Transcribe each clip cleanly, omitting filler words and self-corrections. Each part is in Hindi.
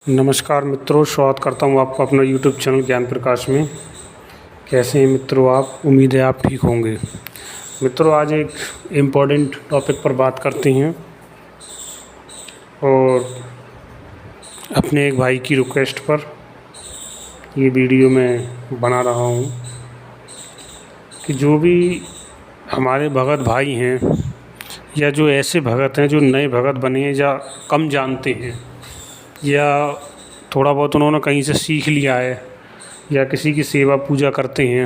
नमस्कार मित्रों, स्वागत करता हूँ आपका अपना YouTube चैनल ज्ञान प्रकाश में। कैसे हैं मित्रों आप? उम्मीद है आप ठीक होंगे। मित्रों, आज एक इम्पोर्टेंट टॉपिक पर बात करते हैं और अपने एक भाई की रिक्वेस्ट पर ये वीडियो मैं बना रहा हूँ कि जो भी हमारे भगत भाई हैं या जो ऐसे भगत हैं जो नए भगत बने हैं या कम जानते हैं या थोड़ा बहुत उन्होंने कहीं से सीख लिया है या किसी की सेवा पूजा करते हैं,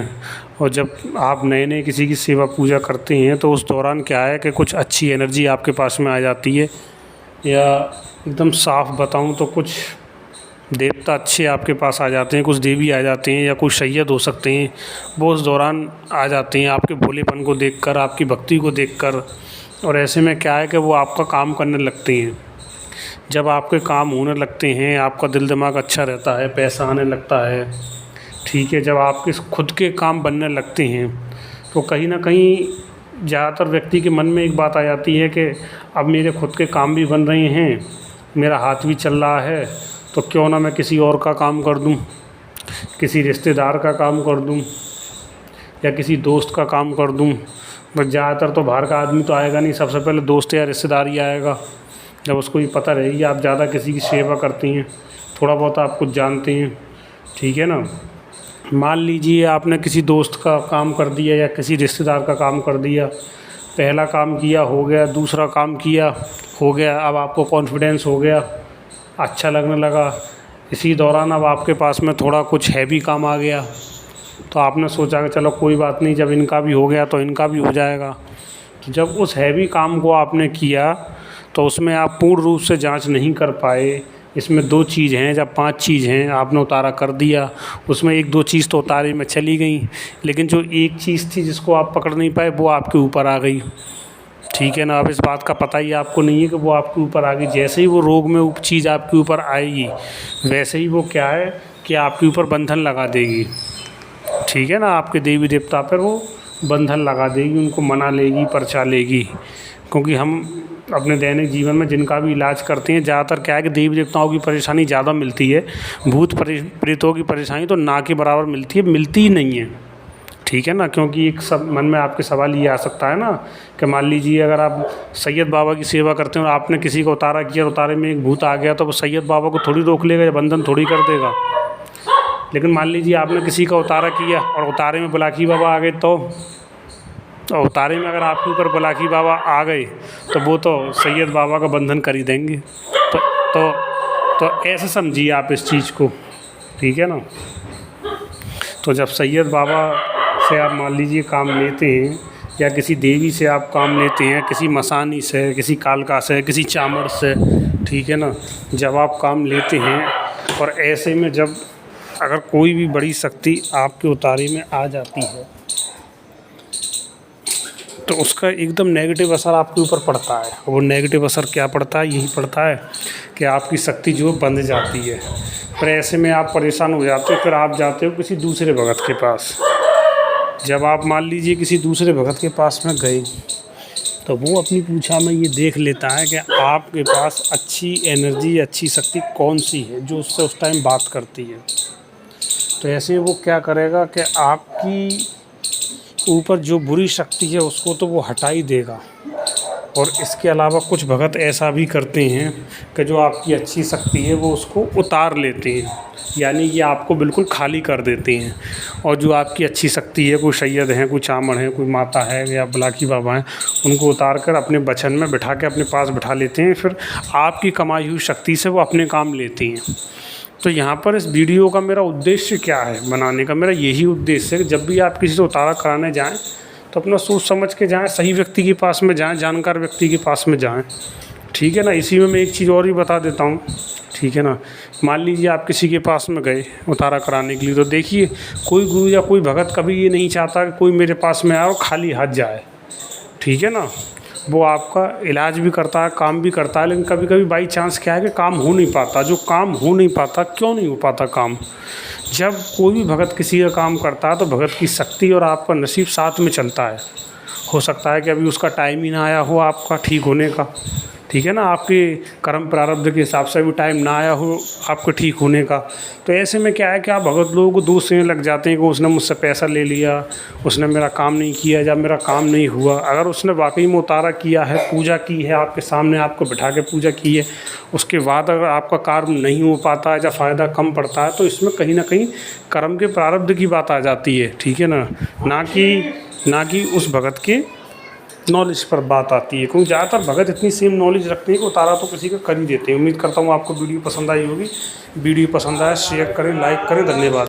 और जब आप नए नए किसी की सेवा पूजा करते हैं तो उस दौरान क्या है कि कुछ अच्छी एनर्जी आपके पास में आ जाती है, या एकदम साफ बताऊं तो कुछ देवता अच्छे आपके पास आ जाते हैं, कुछ देवी आ जाते हैं या कुछ सैयद हो सकते हैं। वो उस दौरान आ जाते हैं आपके भोलेपन को देखकर, आपकी भक्ति को देखकर, और ऐसे में क्या है कि वो आपका काम करने लगते हैं। जब आपके काम होने लगते हैं, आपका दिल दिमाग अच्छा रहता है, पैसा आने लगता है, ठीक है। जब आपके खुद के काम बनने लगते हैं तो कहीं ना कहीं ज़्यादातर व्यक्ति के मन में एक बात आ जाती है कि अब मेरे खुद के काम भी बन रहे हैं, मेरा हाथ भी चल रहा है, तो क्यों ना मैं किसी और का काम कर दूं, किसी रिश्तेदार का काम कर दूं या किसी दोस्त का काम कर दूं। बस ज़्यादातर तो बाहर का आदमी तो आएगा नहीं, सबसे पहले दोस्त या रिश्तेदार ही आएगा। जब उसको ये पता रहेगी आप ज़्यादा किसी की सेवा करती हैं, थोड़ा बहुत आप कुछ जानते हैं, ठीक है ना। मान लीजिए आपने किसी दोस्त का काम कर दिया या किसी रिश्तेदार का काम कर दिया, पहला काम किया हो गया, दूसरा काम किया हो गया, अब आपको कॉन्फिडेंस हो गया, अच्छा लगने लगा। इसी दौरान अब आपके पास में थोड़ा कुछ हैवी काम आ गया, तो आपने सोचा कि चलो कोई बात नहीं, जब इनका भी हो गया तो इनका भी हो जाएगा। तो जब उस हैवी काम को आपने किया तो उसमें आप पूर्ण रूप से जांच नहीं कर पाए। इसमें दो चीज़ हैं, जब 5 चीज़ हैं आपने उतारा कर दिया, उसमें 1-2 चीज़ तो उतारे में चली गई, लेकिन जो एक चीज़ थी जिसको आप पकड़ नहीं पाए वो आपके ऊपर आ गई, ठीक है ना। अब इस बात का पता ही आपको नहीं है कि वो आपके ऊपर आ गई। जैसे ही वो रोग में चीज़ आपके ऊपर आएगी, वैसे ही वो क्या है कि आपके ऊपर बंधन लगा देगी, ठीक है ना। आपके देवी देवता पर वो बंधन लगा देगी, उनको मना लेगी, परचा लेगी। क्योंकि हम अपने दैनिक जीवन में जिनका भी इलाज करते हैं, ज़्यादातर क्या है कि देवी देवताओं की परेशानी ज़्यादा मिलती है, भूत प्रेतों की परेशानी तो ना के बराबर मिलती है, मिलती ही नहीं है, ठीक है ना। क्योंकि एक सब मन में आपके सवाल ये आ सकता है ना कि मान लीजिए अगर आप सैयद बाबा की सेवा करते हैं और आपने किसी को उतारा किया, उतारे में एक भूत आ गया, तो वो सैयद बाबा को थोड़ी रोक लेगा या बंधन थोड़ी कर देगा। लेकिन मान लीजिए आपने किसी का उतारा किया और उतारे में बुलाकी बाबा आ गए, तो उतारे में अगर आपके ऊपर बुलाकी बाबा आ गए तो वो तो सैयद बाबा का बंधन कर ही देंगे। तो ऐसे समझिए आप इस चीज़ को, ठीक है ना। तो जब सैयद बाबा से आप मान लीजिए काम लेते हैं या किसी देवी से आप काम लेते हैं, किसी मसानी से, किसी कालका से, किसी चामड़ से, ठीक है ना, जब आप काम लेते हैं और ऐसे में जब अगर कोई भी बड़ी शक्ति आपके उतारे में आ जाती है तो उसका एकदम नेगेटिव असर आपके ऊपर पड़ता है। वो नेगेटिव असर क्या पड़ता है? यही पड़ता है कि आपकी शक्ति जो बंध जाती है। फिर ऐसे में आप परेशान हो जाते हो, फिर आप जाते हो किसी दूसरे भगत के पास। जब आप मान लीजिए किसी दूसरे भगत के पास में गए तो वो अपनी पूछा में ये देख लेता है कि आपके पास अच्छी एनर्जी, अच्छी शक्ति कौन सी है जो उससे उस टाइम बात करती है। तो ऐसे वो क्या करेगा कि आपकी ऊपर जो बुरी शक्ति है उसको तो वो हटा ही देगा। और इसके अलावा कुछ भगत ऐसा भी करते हैं कि जो आपकी अच्छी शक्ति है वो उसको उतार लेते हैं, यानी कि आपको बिल्कुल खाली कर देते हैं। और जो आपकी अच्छी शक्ति है, कोई सैयद हैं, कोई चामड़ हैं, कोई माता है या बुलाकी बाबा हैं, उनको उतार कर अपने बचन में बिठा के अपने पास बिठा लेते हैं। फिर आपकी कमाई हुई शक्ति से वो अपने काम लेती हैं। तो यहाँ पर इस वीडियो का मेरा उद्देश्य क्या है बनाने का? मेरा यही उद्देश्य है कि जब भी आप किसी से उतारा कराने जाएं तो अपना सोच समझ के जाएं, सही व्यक्ति के पास में जाएं, जानकार व्यक्ति के पास में जाएं, ठीक है ना। इसी में मैं एक चीज़ और भी बता देता हूँ, ठीक है ना। मान लीजिए आप किसी के पास में गए उतारा कराने के लिए, तो देखिए कोई गुरु या कोई भगत कभी ये नहीं चाहता कि कोई मेरे पास में आए और खाली हाथ जाए, ठीक है ना। वो आपका इलाज भी करता है, काम भी करता है, लेकिन कभी कभी बाई चांस क्या है कि काम हो नहीं पाता। जो काम हो नहीं पाता, क्यों नहीं हो पाता काम? जब कोई भी भगत किसी का काम करता है तो भगत की शक्ति और आपका नसीब साथ में चलता है। हो सकता है कि अभी उसका टाइम ही ना आया हो आपका ठीक होने का, ठीक है ना, आपके कर्म प्रारब्ध के हिसाब से भी टाइम ना आया हो आपको ठीक होने का। तो ऐसे में क्या है कि आप भगत लोगों को दोष देने लग जाते हैं कि उसने मुझसे पैसा ले लिया, उसने मेरा काम नहीं किया या मेरा काम नहीं हुआ। अगर उसने वाकई में उतारा किया है, पूजा की है, आपके सामने आपको बिठा के पूजा की है, उसके बाद अगर आपका कार्य नहीं हो पाता है या फ़ायदा कम पड़ता है, तो इसमें कहीं ना कहीं कर्म के प्रारब्ध की बात आ जाती है, ठीक है ना कि उस भगत के नॉलेज पर बात आती है। क्योंकि ज़्यादातर भगत इतनी सेम नॉलेज रखते हैं कि उतारा तो किसी का कर ही देते हैं। उम्मीद करता हूँ आपको वीडियो पसंद आई होगी। वीडियो पसंद आया शेयर करें, लाइक करें। धन्यवाद।